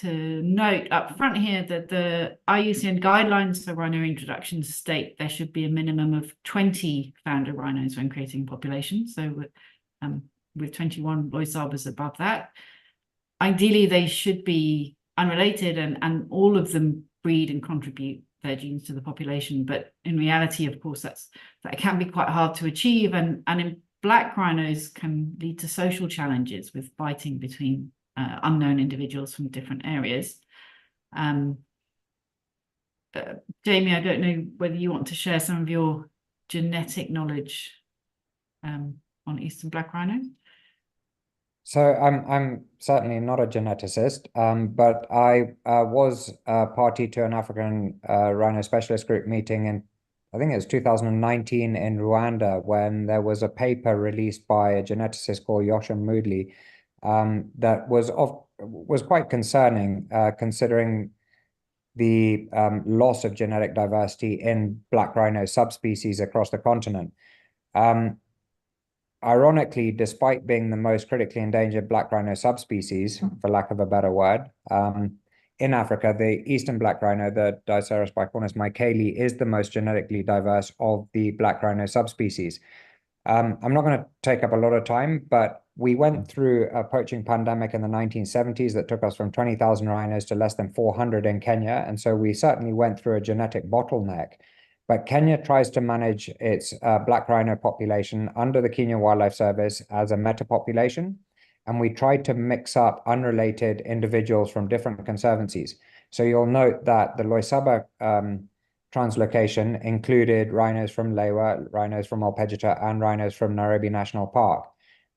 [SPEAKER 1] note up front here that the IUCN guidelines for rhino introduction state there should be a minimum of 20 founder rhinos when creating a population. So with 21 Loisabas above that, ideally they should be unrelated and all of them breed and contribute their genes to the population. But in reality, of course, that can be quite hard to achieve, and in black rhinos can lead to social challenges with fighting between unknown individuals from different areas. Jamie, I don't know whether you want to share some of your genetic knowledge on Eastern black rhino.
[SPEAKER 5] So I'm certainly not a geneticist, but I was party to an African rhino specialist group meeting in, I think it was 2019 in Rwanda, when there was a paper released by a geneticist called Yosham Moodley that was quite concerning, considering the loss of genetic diversity in black rhino subspecies across the continent. Ironically, despite being the most critically endangered black rhino subspecies, for lack of a better word, in Africa, the Eastern black rhino, the Diceras bicornis michaeli, is the most genetically diverse of the black rhino subspecies. I'm not going to take up a lot of time, but we went through a poaching pandemic in the 1970s that took us from 20,000 rhinos to less than 400 in Kenya. And so we certainly went through a genetic bottleneck. But Kenya tries to manage its black rhino population under the Kenya Wildlife Service as a meta-population. And we tried to mix up unrelated individuals from different conservancies. So you'll note that the Loisaba translocation included rhinos from Lewa, rhinos from Alpejita, and rhinos from Nairobi National Park.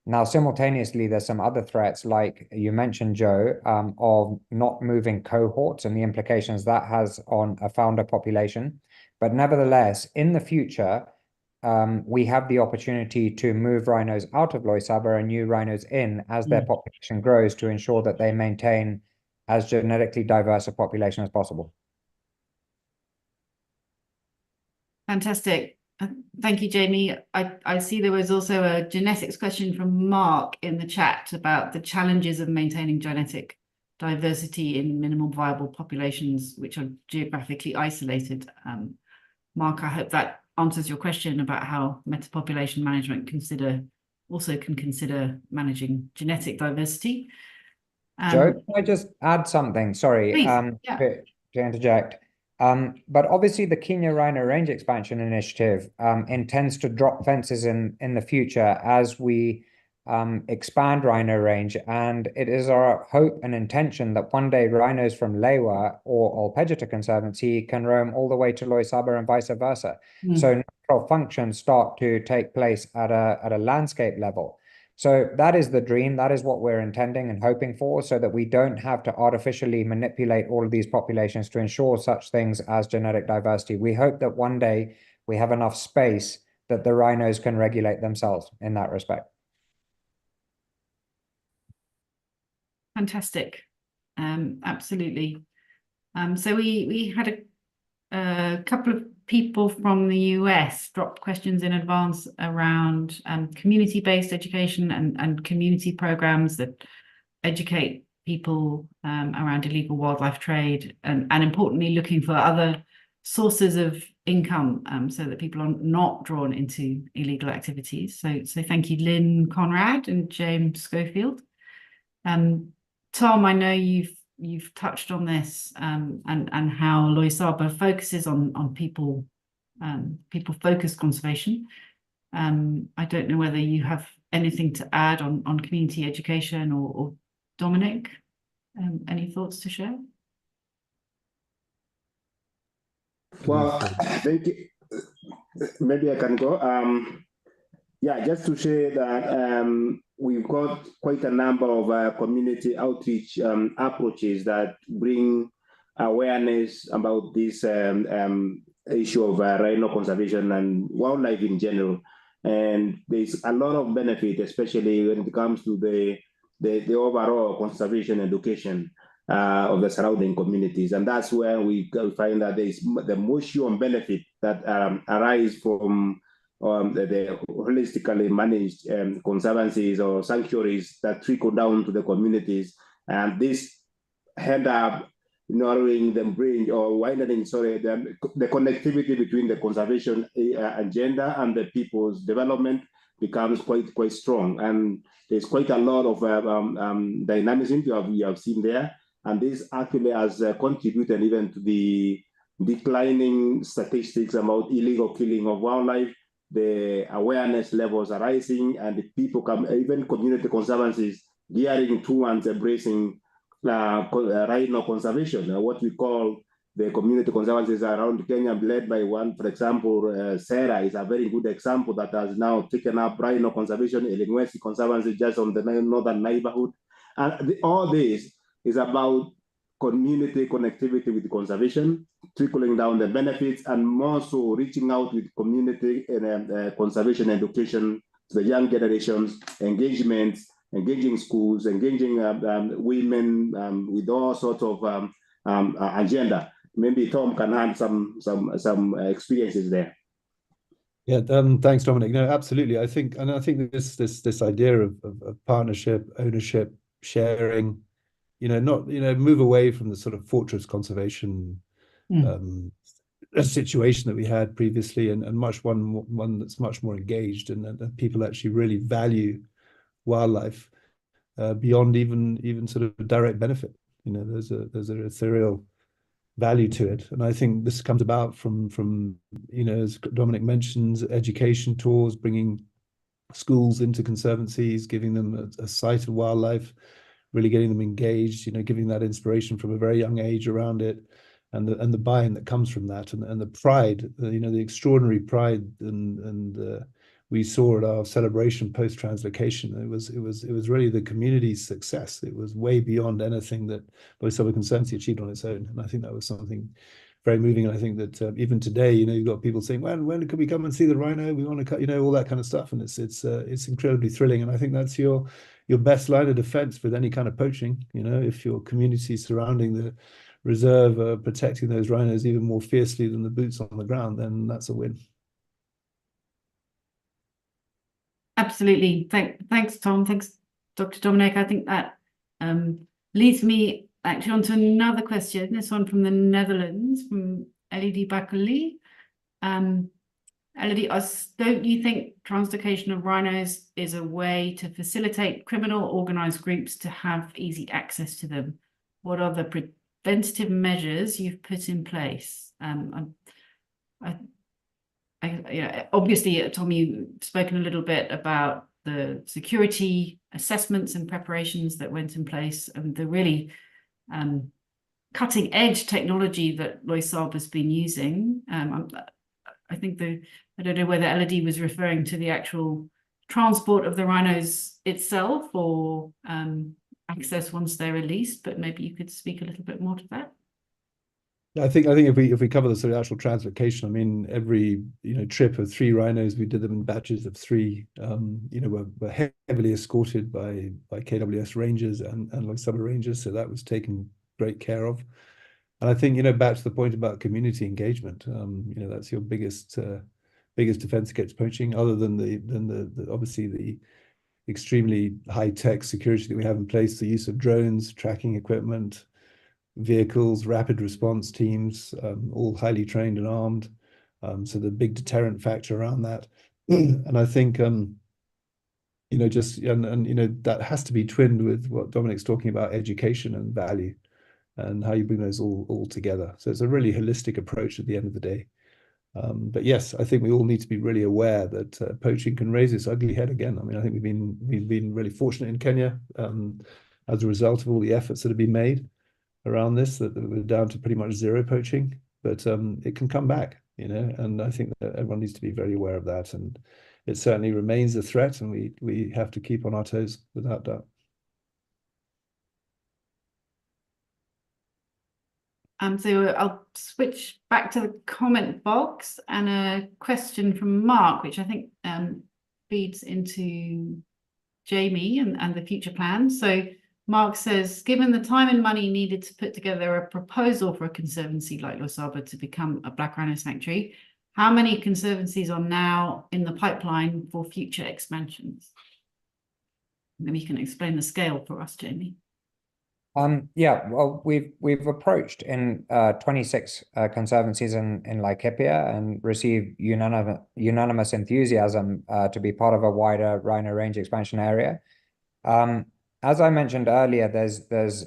[SPEAKER 5] Now, simultaneously, there's some other threats, like you mentioned, Joe, of not moving cohorts and the implications that has on a founder population. But nevertheless, in the future, we have the opportunity to move rhinos out of Loisaba and new rhinos in as their population grows, to ensure that they maintain as genetically diverse a population as possible.
[SPEAKER 1] Fantastic. Thank you, Jamie. I see there was also a genetics question from Mark in the chat about the challenges of maintaining genetic diversity in minimum viable populations which are geographically isolated. Mark, I hope that answers your question about how metapopulation management can consider managing genetic diversity.
[SPEAKER 5] Joe, can I just add something? Sorry,
[SPEAKER 1] please,
[SPEAKER 5] to interject. But obviously the Kenya Rhino Range Expansion Initiative intends to drop fences in the future as we expand rhino range, and it is our hope and intention that one day rhinos from Lewa or Alpejita Conservancy can roam all the way to Loisaba and vice versa. So natural functions start to take place at a landscape level. So that is the dream. That is what we're intending and hoping for, so that we don't have to artificially manipulate all of these populations to ensure such things as genetic diversity. We hope that one day we have enough space that the rhinos can regulate themselves in that respect.
[SPEAKER 1] Fantastic. Absolutely. So we had a couple of people from the US dropped questions in advance around community-based education and community programs that educate people around illegal wildlife trade and importantly looking for other sources of income so that people are not drawn into illegal activities. So thank you, Lynn Conrad and James Schofield. Tom, I know you've touched on this and how Loisaba focuses on people focused conservation. I don't know whether you have anything to add on community education or Dominic, any thoughts to share?
[SPEAKER 2] Well, thank you. Maybe I can go. Yeah, just to share that we've got quite a number of community outreach approaches that bring awareness about this issue of rhino conservation and wildlife in general. And there's a lot of benefit, especially when it comes to the overall conservation education of the surrounding communities. And that's where we find that there is the mutual benefit that arise from the holistically managed conservancies or sanctuaries that trickle down to the communities. And this end up narrowing the bridge or widening, the connectivity between the conservation agenda and the people's development becomes quite strong. And there's quite a lot of dynamism we have seen there. And this actually has contributed even to the declining statistics about illegal killing of wildlife. The awareness levels are rising, and the people even community conservancies gearing towards embracing rhino conservation, what we call the community conservancies around Kenya, led by one, for example, Sarah is a very good example that has now taken up rhino conservation, Elingwesi Conservancy just on the northern neighborhood. And all this is about community connectivity with conservation, trickling down the benefits, and more so reaching out with community and conservation education to the young generations, engaging schools, engaging women with all sorts of agenda. Maybe Tom can add some experiences there.
[SPEAKER 3] Yeah, thanks, Dominic. No, absolutely. I think this idea of partnership, ownership, sharing, move away from the sort of fortress conservation situation that we had previously, and one that's much more engaged, and people actually really value wildlife beyond even sort of direct benefit. There's an ethereal value to it, and I think this comes about from as Dominic mentions, education tours, bringing schools into conservancies, giving them a sight of wildlife, really getting them engaged, giving that inspiration from a very young age around it, and the buy-in that comes from that, and the pride, the extraordinary pride and we saw at our celebration post translocation. It was really the community's success. It was way beyond anything that Loisaba Conservancy achieved on its own, and I think that was something very moving. And I think that even today, you've got people saying, when can we come and see the rhino? We want to cut, all that kind of stuff, and it's incredibly thrilling. And I think that's your best line of defense with any kind of poaching. If your community surrounding the reserve are protecting those rhinos even more fiercely than the boots on the ground, then that's a win.
[SPEAKER 1] Absolutely. Thanks, Tom. Thanks, Dr. Dominic. I think that leads me actually onto another question. This one from the Netherlands, from LED Bakuli. LED, don't you think translocation of rhinos is a way to facilitate criminal organized groups to have easy access to them? What are the preventative measures you've put in place? Obviously, Tom, you've spoken a little bit about the security assessments and preparations that went in place, and the really cutting edge technology that Loisaba has been using. I think I don't know whether LED was referring to the actual transport of the rhinos itself or access once they're released, but maybe you could speak a little bit more to that.
[SPEAKER 3] I think if we cover the sort of actual translocation, I mean, every trip of 3 rhinos, we did them in batches of 3. Were heavily escorted by KWS rangers and Loisaba rangers, so that was taken great care of. And I think, back to the point about community engagement, that's your biggest defense against poaching, other than the obviously the extremely high-tech security that we have in place, the use of drones, tracking equipment, vehicles, rapid response teams, all highly trained and armed. So the big deterrent factor around that. And I think, that has to be twinned with what Dominic's talking about, education and value, and how you bring those all together. So it's a really holistic approach at the end of the day. But yes, I think we all need to be really aware that poaching can raise its ugly head again. I mean, I think we've been really fortunate in Kenya as a result of all the efforts that have been made around this, that we're down to pretty much zero poaching, but it can come back, and I think that everyone needs to be very aware of that. And it certainly remains a threat, and we have to keep on our toes without doubt.
[SPEAKER 1] So I'll switch back to the comment box and a question from Mark, which I think feeds into Jamie and the future plans. So Mark says, given the time and money needed to put together a proposal for a conservancy like Loisaba to become a black rhino sanctuary, how many conservancies are now in the pipeline for future expansions? Maybe you can explain the scale for us, Jamie.
[SPEAKER 5] Yeah, well, we've approached in 26 conservancies in Laikipia and received unanimous enthusiasm to be part of a wider rhino range expansion area. As I mentioned earlier, there's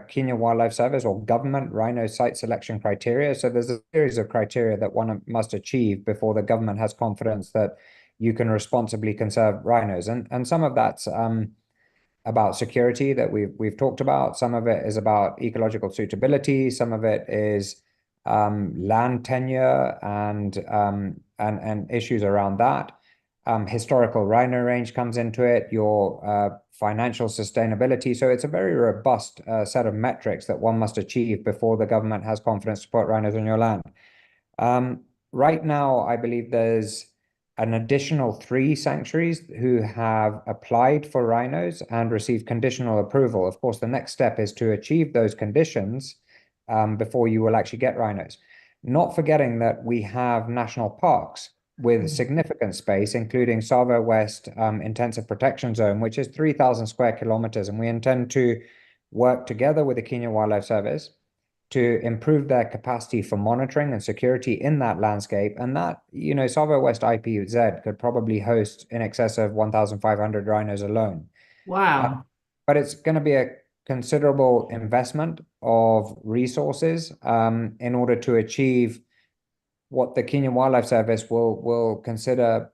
[SPEAKER 5] Kenya Wildlife Service or government rhino site selection criteria. So there's a series of criteria that one must achieve before the government has confidence that you can responsibly conserve rhinos, and some of that's about security that we've talked about. Some of it is about ecological suitability. Some of it is land tenure and issues around that. Historical rhino range comes into it, your financial sustainability. So it's a very robust set of metrics that one must achieve before the government has confidence to put rhinos on your land. Right now, I believe there's an additional 3 sanctuaries who have applied for rhinos and received conditional approval. Of course, the next step is to achieve those conditions before you will actually get rhinos. Not forgetting that we have national parks with significant space, including Savo West Intensive Protection Zone, which is 3,000 square kilometers. And we intend to work together with the Kenya Wildlife Service to improve their capacity for monitoring and security in that landscape. And that, Savo West IPZ could probably host in excess of 1,500 rhinos alone.
[SPEAKER 1] Wow.
[SPEAKER 5] But it's going to be a considerable investment of resources in order to achieve what the Kenya Wildlife Service will consider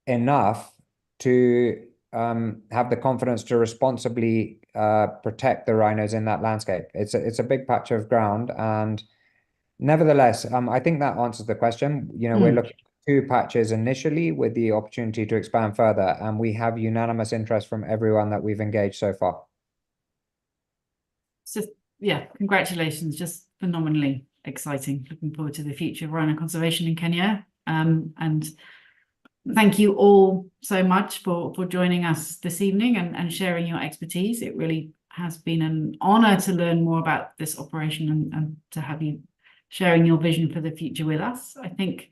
[SPEAKER 5] enough to have the confidence to responsibly protect the rhinos in that landscape. It's a big patch of ground, and nevertheless, I think that answers the question. We're looking at 2 patches initially with the opportunity to expand further, and we have unanimous interest from everyone that we've engaged so far.
[SPEAKER 1] So yeah, congratulations, just phenomenally exciting. Looking forward to the future of rhino conservation in Kenya. And thank you all so much for joining us this evening and sharing your expertise. It really has been an honor to learn more about this operation and to have you sharing your vision for the future with us. I think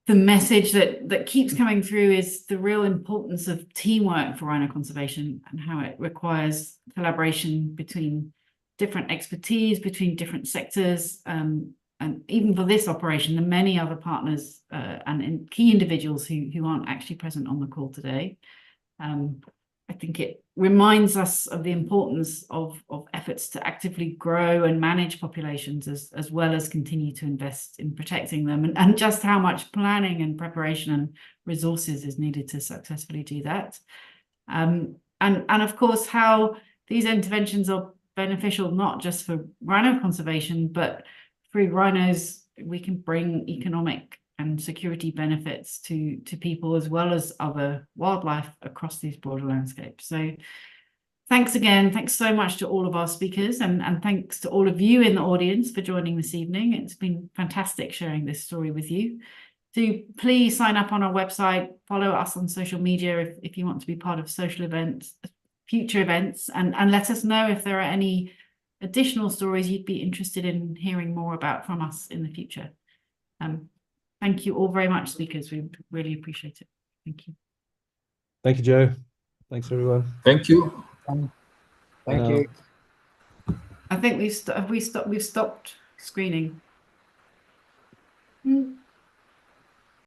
[SPEAKER 1] the message that keeps coming through is the real importance of teamwork for rhino conservation and how it requires collaboration between different expertise, between different sectors, and even for this operation, the many other partners and key individuals who aren't actually present on the call today. I think it reminds us of the importance of efforts to actively grow and manage populations as well as continue to invest in protecting them, and just how much planning and preparation and resources is needed to successfully do that. And of course, how these interventions are beneficial not just for rhino conservation, but through rhinos, we can bring economic and security benefits to people as well as other wildlife across these broader landscapes. So thanks again. Thanks so much to all of our speakers, and thanks to all of you in the audience for joining this evening. It's been fantastic sharing this story with you. Do please sign up on our website, follow us on social media if you want to be part of social events, future events, and let us know if there are any additional stories you'd be interested in hearing more about from us in the future. Thank you all very much, speakers. We really appreciate it. Thank you.
[SPEAKER 3] Thank you, Joe. Thanks, everyone.
[SPEAKER 4] Thank you.
[SPEAKER 5] Thank you.
[SPEAKER 1] I think we've stopped screening.